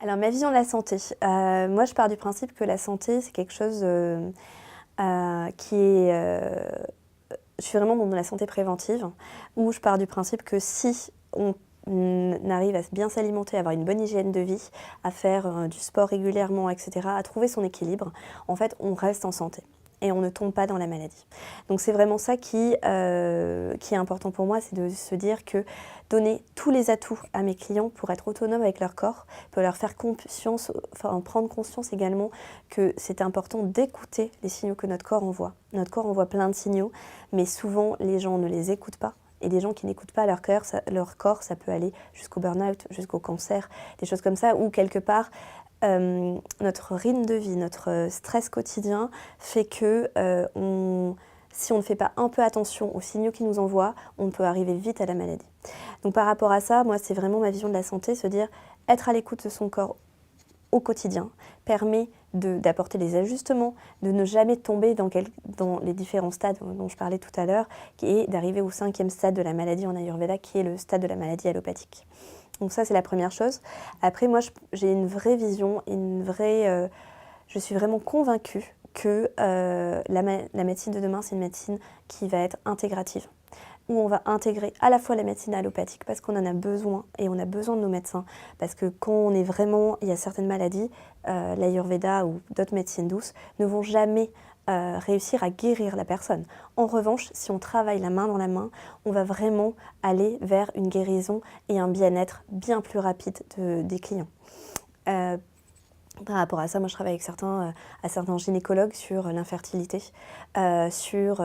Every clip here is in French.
Alors ma vision de la santé, moi je pars du principe que la santé c'est quelque chose qui est, je suis vraiment dans la santé préventive, où je pars du principe que si on arrive à bien s'alimenter, à avoir une bonne hygiène de vie, à faire du sport régulièrement, etc., à trouver son équilibre, en fait on reste en santé et on ne tombe pas dans la maladie. Donc c'est vraiment ça qui est important pour moi, c'est de se dire que donner tous les atouts à mes clients pour être autonomes avec leur corps, pour leur faire conscience, enfin, prendre conscience également que c'est important d'écouter les signaux que notre corps envoie. Notre corps envoie plein de signaux, mais souvent les gens ne les écoutent pas. Et des gens qui n'écoutent pas leur corps, ça peut aller jusqu'au burn-out, jusqu'au cancer, des choses comme ça, où quelque part, notre rythme de vie, notre stress quotidien fait que si on ne fait pas un peu attention aux signaux qu'ils nous envoient, on peut arriver vite à la maladie. Donc par rapport à ça, moi c'est vraiment ma vision de la santé, se dire être à l'écoute de son corps au quotidien permet d'apporter les ajustements, de ne jamais tomber dans les différents stades dont je parlais tout à l'heure, et d'arriver au 5e stade de la maladie en Ayurveda, qui est le stade de la maladie allopathique. Donc ça, c'est la première chose. Après, moi, j'ai une vraie vision, je suis vraiment convaincue que la médecine de demain, c'est une médecine qui va être intégrative, où on va intégrer à la fois la médecine allopathique parce qu'on en a besoin et on a besoin de nos médecins, parce que quand on est vraiment, il y a certaines maladies, l'Ayurveda ou d'autres médecines douces ne vont jamais réussir à guérir la personne. En revanche, si on travaille la main dans la main, on va vraiment aller vers une guérison et un bien-être bien plus rapide des clients. Par rapport à ça, moi je travaille avec certains gynécologues sur l'infertilité, sur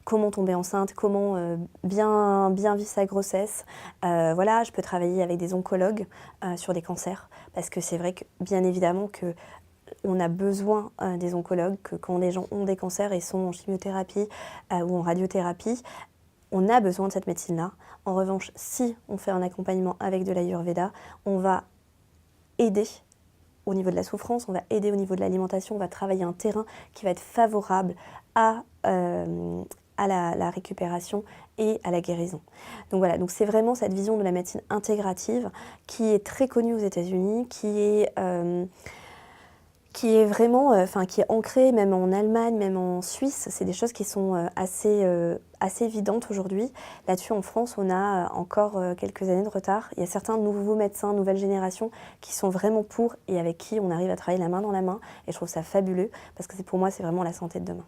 comment tomber enceinte, comment bien vivre sa grossesse. Voilà, je peux travailler avec des oncologues sur des cancers, parce que c'est vrai que bien évidemment que on a besoin des oncologues, que quand les gens ont des cancers et sont en chimiothérapie ou en radiothérapie, on a besoin de cette médecine-là. En revanche, si on fait un accompagnement avec de l'Ayurveda, on va aider au niveau de la souffrance, on va aider au niveau de l'alimentation, on va travailler un terrain qui va être favorable à la récupération et à la guérison. Donc voilà, donc c'est vraiment cette vision de la médecine intégrative qui est très connue aux États-Unis, qui est vraiment, qui est ancrée même en Allemagne, même en Suisse. C'est des choses qui sont assez évidentes aujourd'hui. Là-dessus, en France, on a encore quelques années de retard. Il y a certains nouveaux médecins, nouvelle génération, qui sont vraiment pour et avec qui on arrive à travailler la main dans la main. Et je trouve ça fabuleux parce que pour moi, c'est vraiment la santé de demain.